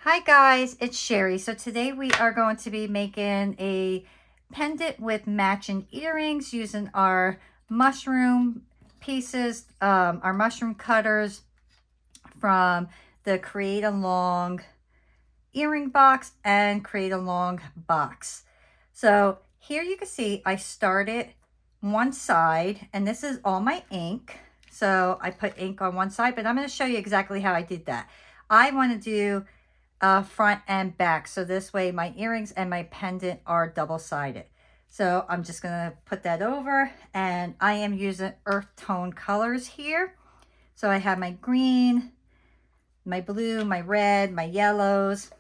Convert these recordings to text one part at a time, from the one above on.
Hi guys, it's Sherry. So today we are going to be making a pendant with matching earrings using our mushroom pieces, our mushroom cutters from the Create Along earring box and Create Along box. So here you can see I started one side, and this is all my ink. So I put ink on one side, but I'm going to show you exactly how I did that. I want to do front and back, so this way my earrings and my pendant are double-sided. So I'm just gonna put that over, and I am using earth tone colors here. So I have my green, my blue, my red, my yellows,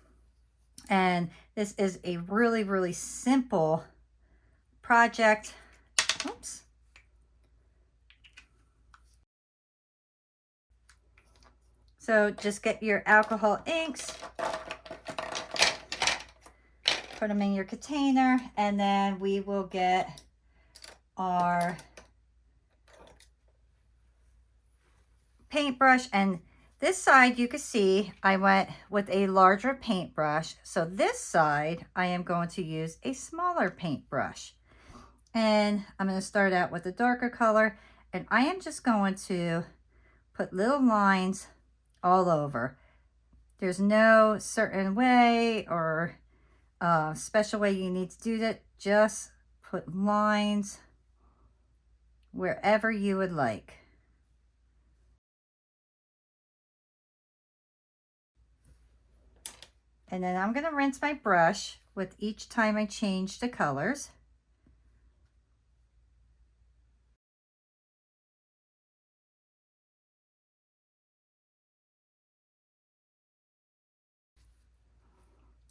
and this is a really simple project. Oops. So just get your alcohol inks, put them in your container, and then we will get our paintbrush. And this side, you can see I went with a larger paintbrush. So this side, I am going to use a smaller paintbrush. And I'm going to start out with a darker color, and I am just going to put little lines all over. There's no certain way or special way you need to do that. Just put lines wherever you would like. And then I'm going to rinse my brush with each time I change the colors.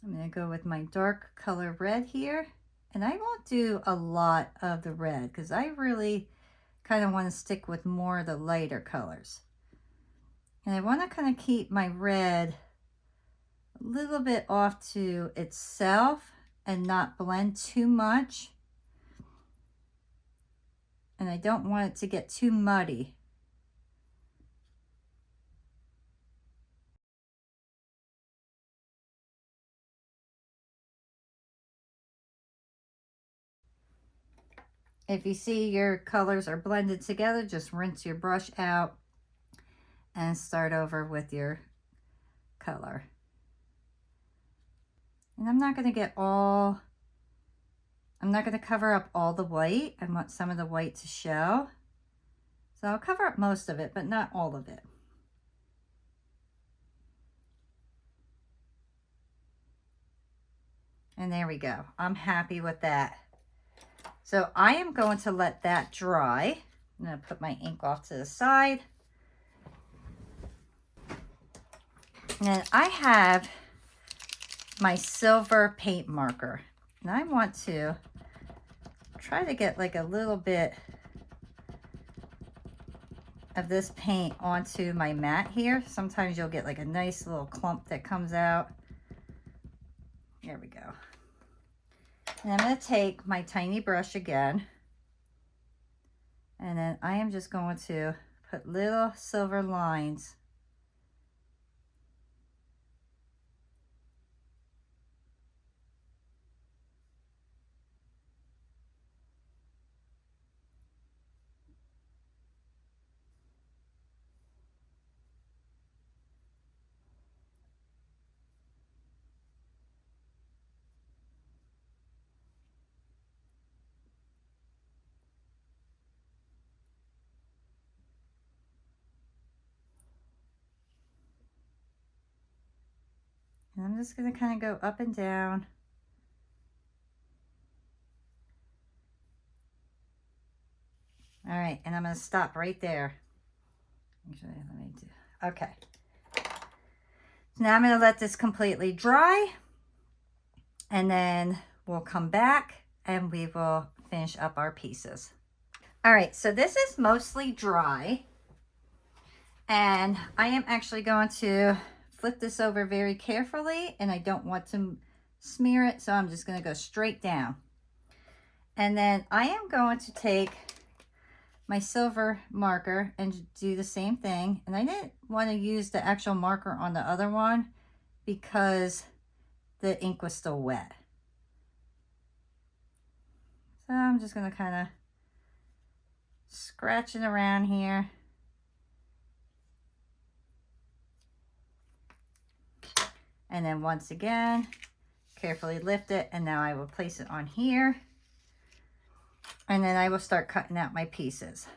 I'm going to go with my dark color red here. And I won't do a lot of the red because I really kind of want to stick with more of the lighter colors. And I want to kind of keep my red a little bit off to itself and not blend too much. And I don't want it to get too muddy. If you see your colors are blended together, just rinse your brush out and start over with your color. And I'm not going to cover up all the white. I want some of the white to show. So I'll cover up most of it, but not all of it. And there we go. I'm happy with that. So I am going to let that dry. I'm going to put my ink off to the side. And I have my silver paint marker. And I want to try to get like a little bit of this paint onto my mat here. Sometimes you'll get like a nice little clump that comes out. There we go. And I'm going to take my tiny brush again, and then I am just going to put little silver lines . And I'm just going to kind of go up and down. All right, and I'm going to stop right there. Actually, let me do, okay. So now I'm going to let this completely dry, and then we'll come back and we will finish up our pieces. All right, so this is mostly dry, and I am actually going to flip this over very carefully, and I don't want to smear it, so I'm just going to go straight down. And then I am going to take my silver marker and do the same thing. And I didn't want to use the actual marker on the other one because the ink was still wet. So I'm just going to kind of scratch it around here. And then once again, carefully lift it, and now I will place it on here. And then I will start cutting out my pieces.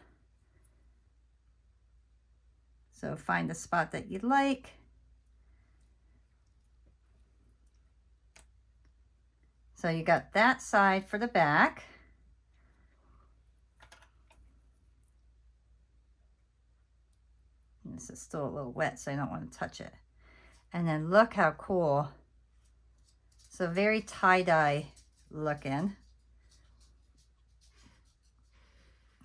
So find the spot that you like. So you got that side for the back. And this is still a little wet, so I don't want to touch it. And then look how cool. So very tie-dye looking.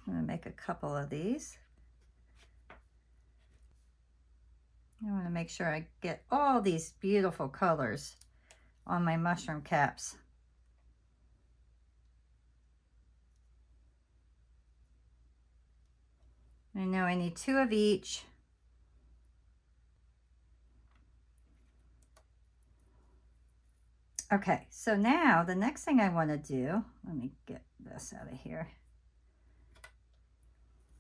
I'm going to make a couple of these. I want to make sure I get all these beautiful colors on my mushroom caps. I know I need 2 of each. Okay, so now the next thing I want to do, let me get this out of here.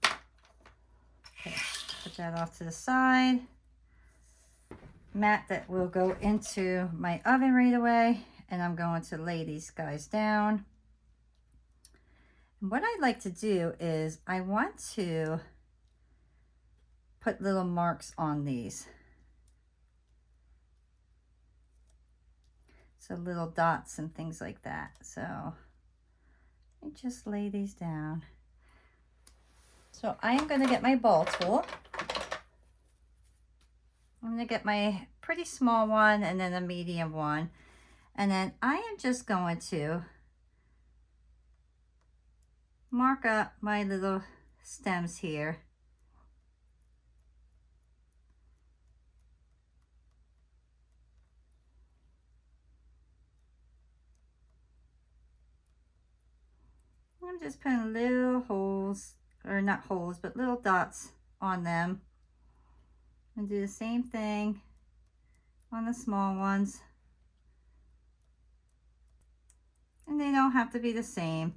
Okay, put that off to the side. Mat that will go into my oven right away, and I'm going to lay these guys down. And what I like to do is I want to put little marks on these. So little dots and things like that. So I just lay these down. So I am going to get my ball tool. I'm going to get my pretty small one and then a medium one. And then I am just going to mark up my little stems here. I'm just putting little holes, or not holes, but little dots on them. And do the same thing on the small ones. And they don't have to be the same.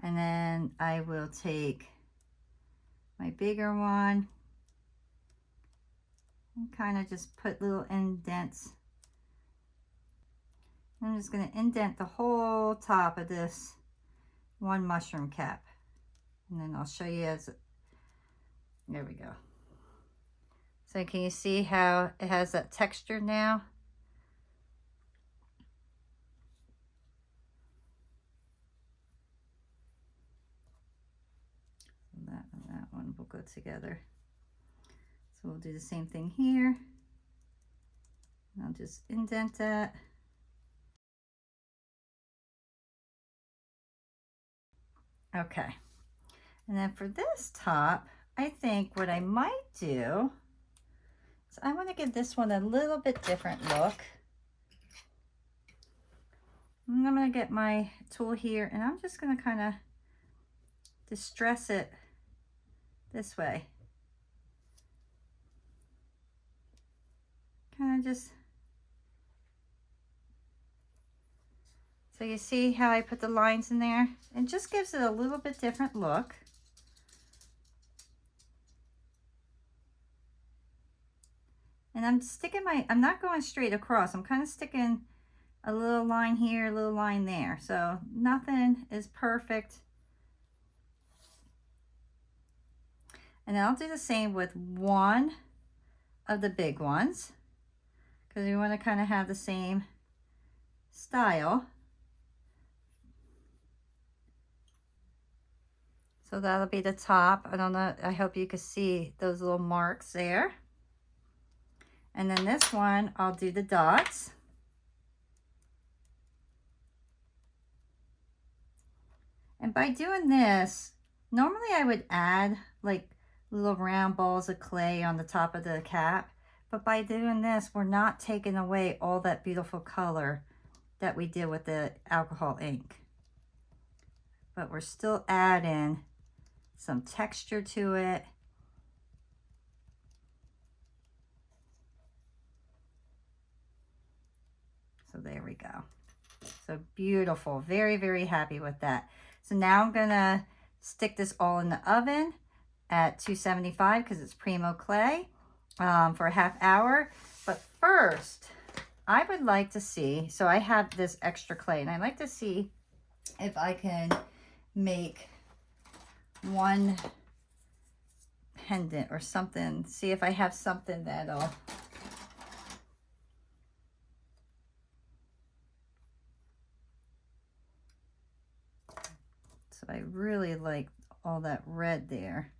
And then I will take my bigger one and kind of just put little indents. I'm just going to indent the whole top of this one mushroom cap. And then I'll show you as, there we go. So can you see how it has that texture now? That and that one will go together. So we'll do the same thing here. I'll just indent that. Okay, and then for this top, I think what I might do is I want to give this one a little bit different look. And I'm going to get my tool here, and I'm just going to kind of distress it this way. Kind of just, so you see how I put the lines in there? It just gives it a little bit different look. And I'm sticking I'm not going straight across. I'm kind of sticking a little line here, a little line there. So nothing is perfect. And I'll do the same with one of the big ones, because we want to kind of have the same style. So that'll be the top. I don't know, I hope you can see those little marks there. And then this one, I'll do the dots. And by doing this, normally I would add like little round balls of clay on the top of the cap. But by doing this, we're not taking away all that beautiful color that we did with the alcohol ink. But we're still adding some texture to it. So there we go. So beautiful. Very, very happy with that. So now I'm gonna stick this all in the oven at 275 because it's Primo clay for a half hour. But first, I would like to see, so I have this extra clay and I'd like to see if I can make one pendant or something. See if I have something that'll, so I really like all that red there.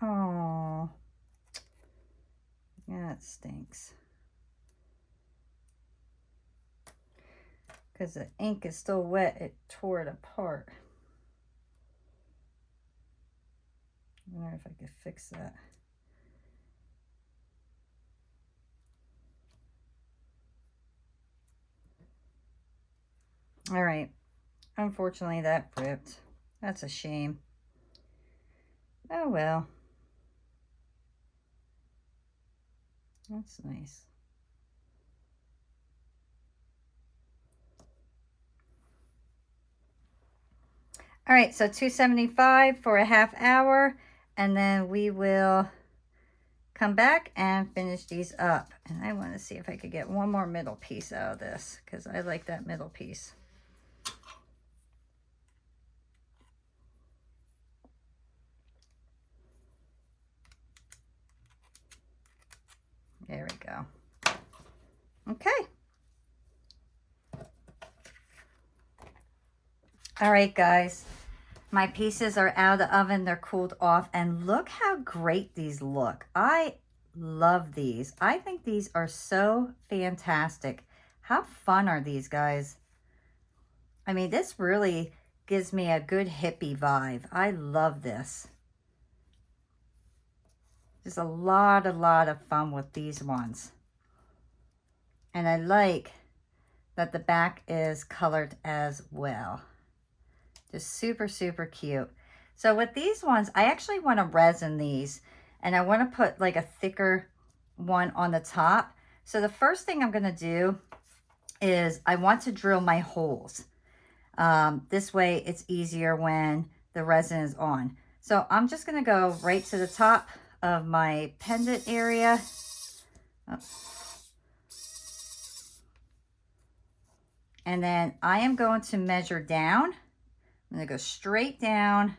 Oh, yeah, it stinks. Because the ink is still wet, it tore it apart. I wonder if I could fix that. All right, unfortunately that ripped. That's a shame. Oh well. That's nice. All right, so 275 for a half hour, and then we will come back and finish these up. And I want to see if I could get one more middle piece out of this because I like that middle piece. There we go. Okay. All right, guys. My pieces are out of the oven. They're cooled off. And look how great these look. I love these. I think these are so fantastic. How fun are these, guys? I mean, this really gives me a good hippie vibe. I love this. There's a lot of fun with these ones. And I like that the back is colored as well. Just super, super cute. So with these ones, I actually want to resin these. And I want to put like a thicker one on the top. So the first thing I'm going to do is I want to drill my holes. This way it's easier when the resin is on. So I'm just going to go right to the top of my pendant area. Oh. And then I am going to measure down. I'm going to go straight down.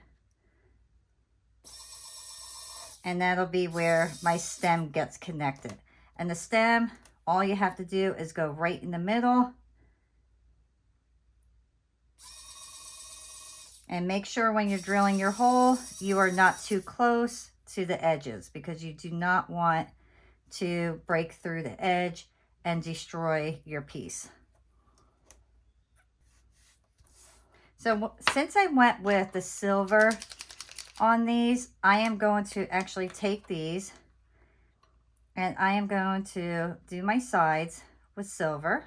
And that'll be where my stem gets connected. And the stem, all you have to do is go right in the middle. And make sure when you're drilling your hole, you are not too close to the edges because you do not want to break through the edge and destroy your piece. So since I went with the silver on these, I am going to actually take these and I am going to do my sides with silver.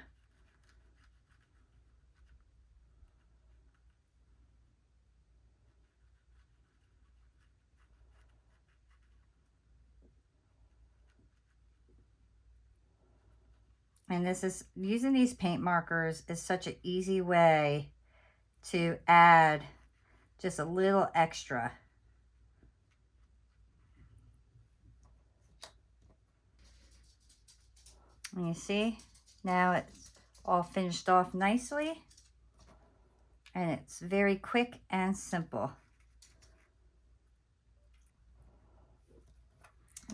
And this is, using these paint markers is such an easy way to add just a little extra. And you see, now it's all finished off nicely. And it's very quick and simple.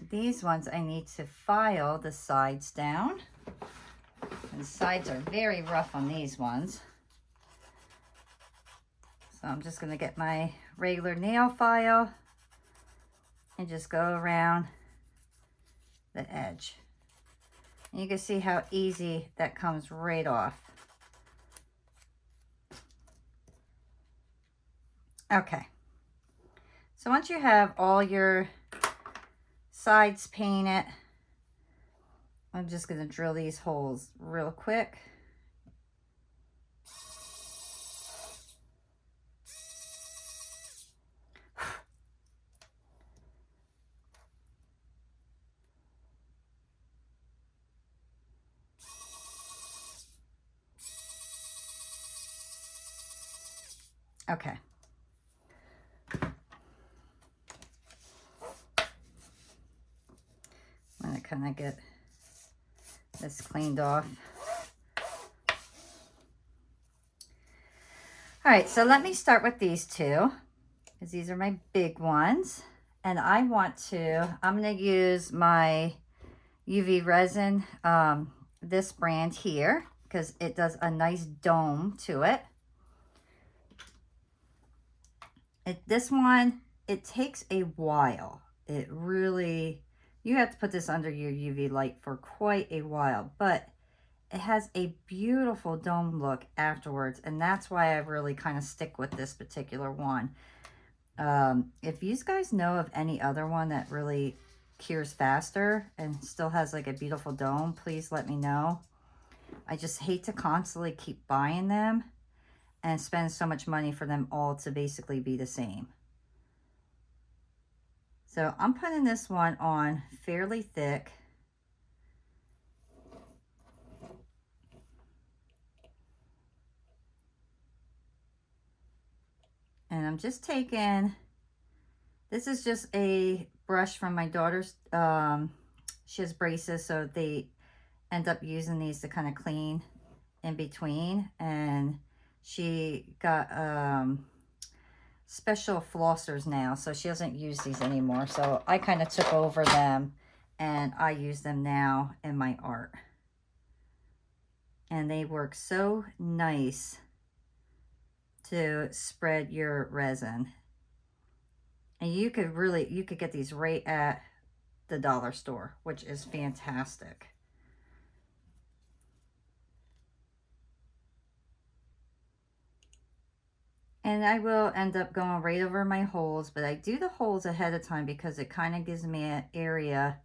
These ones I need to file the sides down. And the sides are very rough on these ones. So I'm just going to get my regular nail file and just go around the edge. And you can see how easy that comes right off. Okay. So once you have all your sides painted, I'm just going to drill these holes real quick. Okay. I'm going to kind of get this cleaned off. All right, so let me start with these two, because these are my big ones. And I'm going to use my UV resin, this brand here, because it does a nice dome to it. This one, it takes a while. It really, you have to put this under your UV light for quite a while, but it has a beautiful dome look afterwards, and that's why I really kind of stick with this particular one. If you guys know of any other one that really cures faster and still has like a beautiful dome, please let me know. I just hate to constantly keep buying them and spend so much money for them all to basically be the same. So I'm putting this one on fairly thick. And I'm just taking, this is just a brush from my daughter's, she has braces, so they end up using these to kind of clean in between. And she got special flossers now, so she doesn't use these anymore. So I kind of took over them and I use them now in my art. And they work so nice to spread your resin. And you could get these right at the dollar store, which is fantastic. And I will end up going right over my holes, but I do the holes ahead of time because it kind of gives me an area,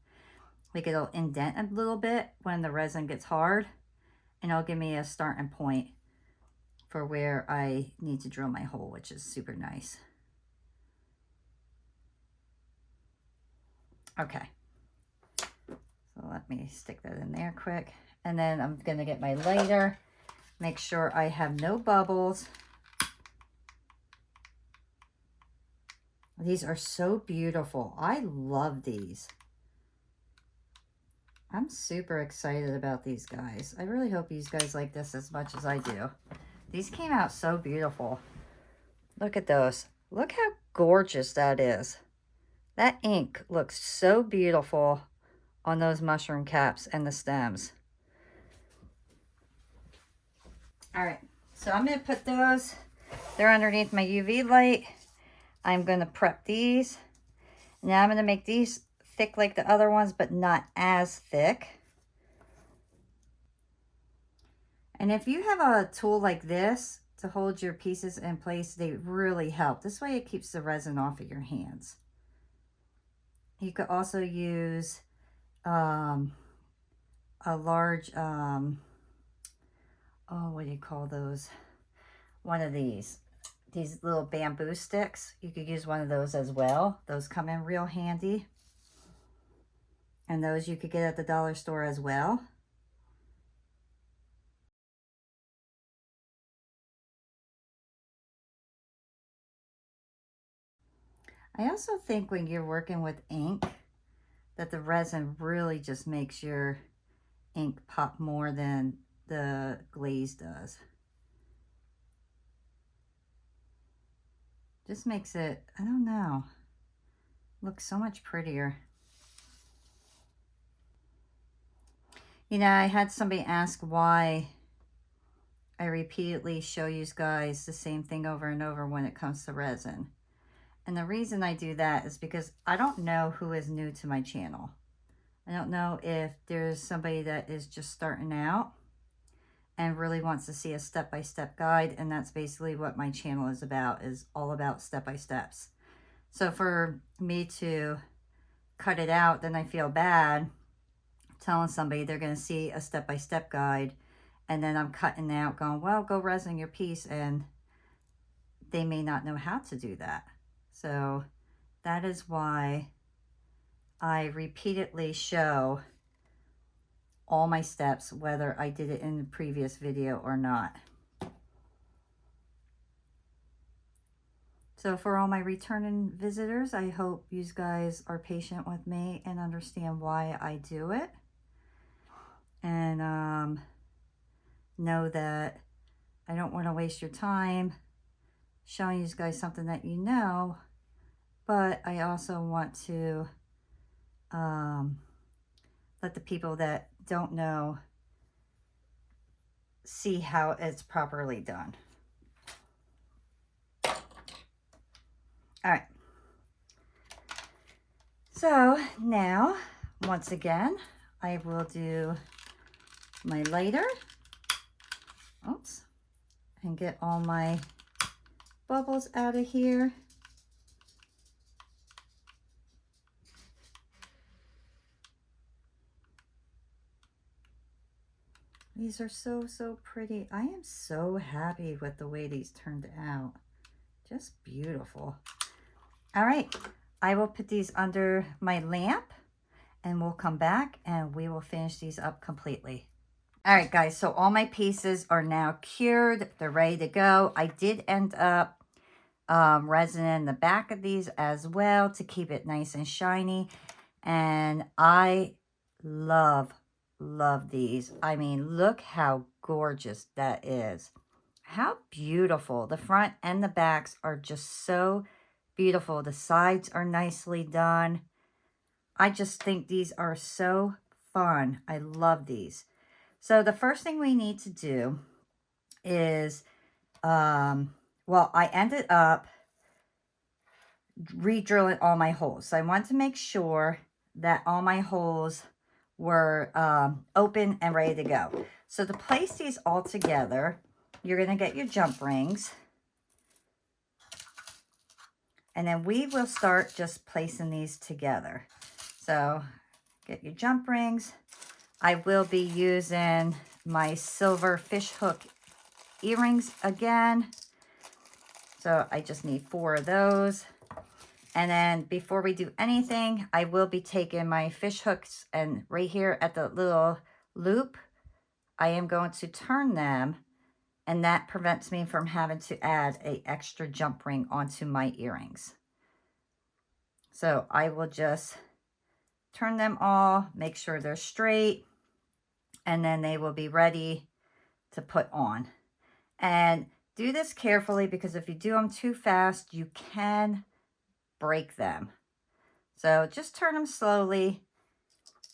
like it'll indent a little bit when the resin gets hard, and it'll give me a starting point for where I need to drill my hole, which is super nice. Okay, so let me stick that in there quick. And then I'm gonna get my lighter, make sure I have no bubbles. These are so beautiful. I love these. I'm super excited about these guys. I really hope you guys like this as much as I do. These came out so beautiful. Look at those. Look how gorgeous that is. That ink looks so beautiful on those mushroom caps and the stems. All right, so I'm gonna put those, they're underneath my UV light. I'm gonna prep these. Now I'm gonna make these thick like the other ones, but not as thick. And if you have a tool like this to hold your pieces in place, they really help. This way it keeps the resin off of your hands. You could also use a large, oh, what do you call those? One of these little bamboo sticks. You could use one of those as well. Those come in real handy. And those you could get at the dollar store as well. I also think when you're working with ink, that the resin really just makes your ink pop more than the glaze does. Just makes it, I don't know, look so much prettier. You know, I had somebody ask why I repeatedly show you guys the same thing over and over when it comes to resin. And the reason I do that is because I don't know who is new to my channel. I don't know if there's somebody that is just starting out and really wants to see a step-by-step guide, and that's basically what my channel is about, is all about step-by-steps. So for me to cut it out, then I feel bad telling somebody they're going to see a step-by-step guide, and then I'm cutting out going, well, go resin your piece, and they may not know how to do that. So that is why I repeatedly show all my steps, whether I did it in the previous video or not. So for all my returning visitors, I hope you guys are patient with me and understand why I do it. And know that I don't want to waste your time showing you guys something that you know, but I also want to let the people that don't know see how it's properly done. All right. So now, once again, I will do my lighter. Oops. And get all my bubbles out of here. These are so pretty. I am so happy with the way these turned out. Just beautiful. All right, I will put these under my lamp and we'll come back and we will finish these up completely. All right, guys, so all my pieces are now cured. They're ready to go. I did end up resin in the back of these as well to keep it nice and shiny. And I love these. I mean, look how gorgeous that is. How beautiful. The front and the backs are just so beautiful. The sides are nicely done. I just think these are so fun. I love these. So the first thing we need to do is, well, I ended up re-drilling all my holes. So I want to make sure that all my holes were open and ready to go. So to place these all together, you're going to get your jump rings. And then we will start just placing these together. So get your jump rings. I will be using my silver fish hook earrings again. So I just need 4 of those. And then before we do anything, I will be taking my fish hooks and right here at the little loop, I am going to turn them, and that prevents me from having to add an extra jump ring onto my earrings. So I will just turn them all, make sure they're straight, and then they will be ready to put on. And do this carefully, because if you do them too fast, you can break them. So just turn them slowly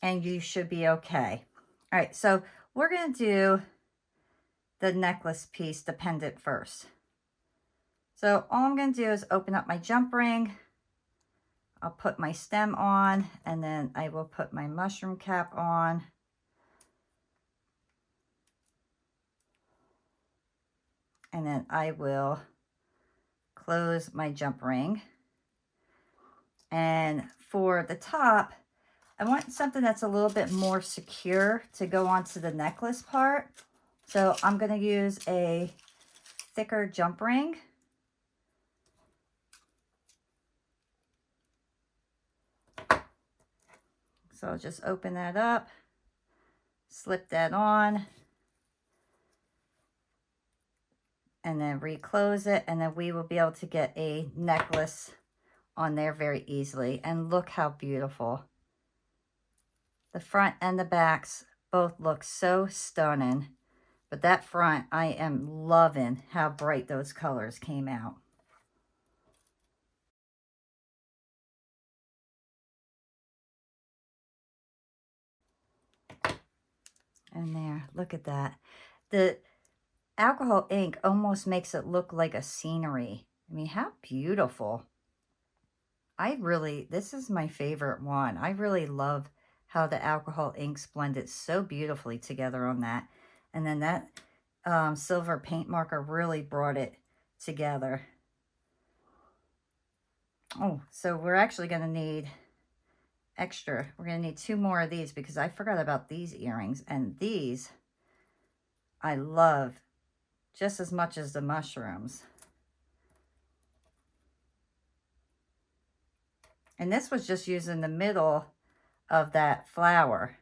and you should be okay. All right, so we're going to do the necklace piece, the pendant first. So all I'm going to do is open up my jump ring. I'll put my stem on, and then I will put my mushroom cap on. And then I will close my jump ring. And for the top, I want something that's a little bit more secure to go onto the necklace part. So I'm going to use a thicker jump ring. So I'll just open that up, slip that on, and then reclose it. And then we will be able to get a necklace on there very easily. And look how beautiful. The front and the backs both look so stunning. But that front, I am loving how bright those colors came out. And there, look at that. The alcohol ink almost makes it look like a scenery. I mean, how beautiful. This is my favorite one. I really love how the alcohol inks blended so beautifully together on that. And then that silver paint marker really brought it together. Oh, so we're actually going to need extra. We're going to need 2 more of these because I forgot about these earrings. And these I love just as much as the mushrooms. And this was just using the middle of that flower.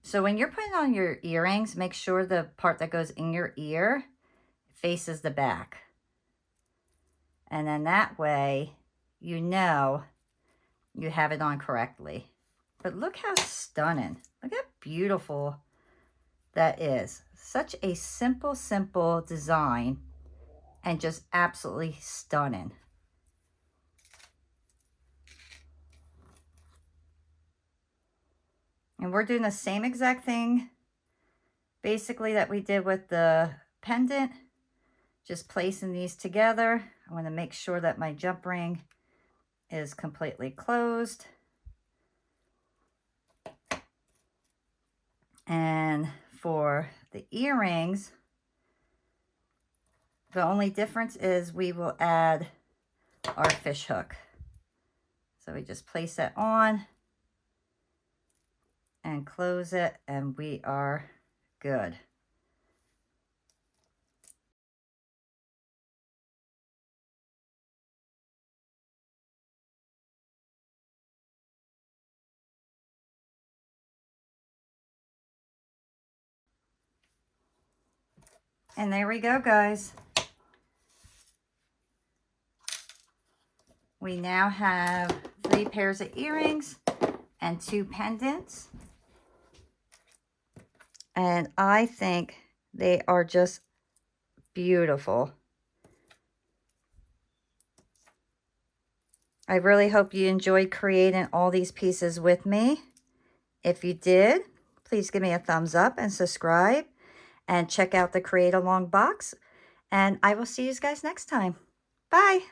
So when you're putting on your earrings, make sure the part that goes in your ear faces the back. And then that way, you know you have it on correctly. But look how stunning. Look how beautiful that is. Such a simple, simple design and just absolutely stunning. And we're doing the same exact thing basically that we did with the pendant. Just placing these together. I want to make sure that my jump ring is completely closed. And for the earrings, the only difference is we will add our fish hook. So we just place it on and close it, and we are good. And there we go, guys. We now have 3 pairs of earrings and 2 pendants. And I think they are just beautiful. I really hope you enjoyed creating all these pieces with me. If you did, please give me a thumbs up and subscribe. And check out the Create Along box. And I will see you guys next time. Bye.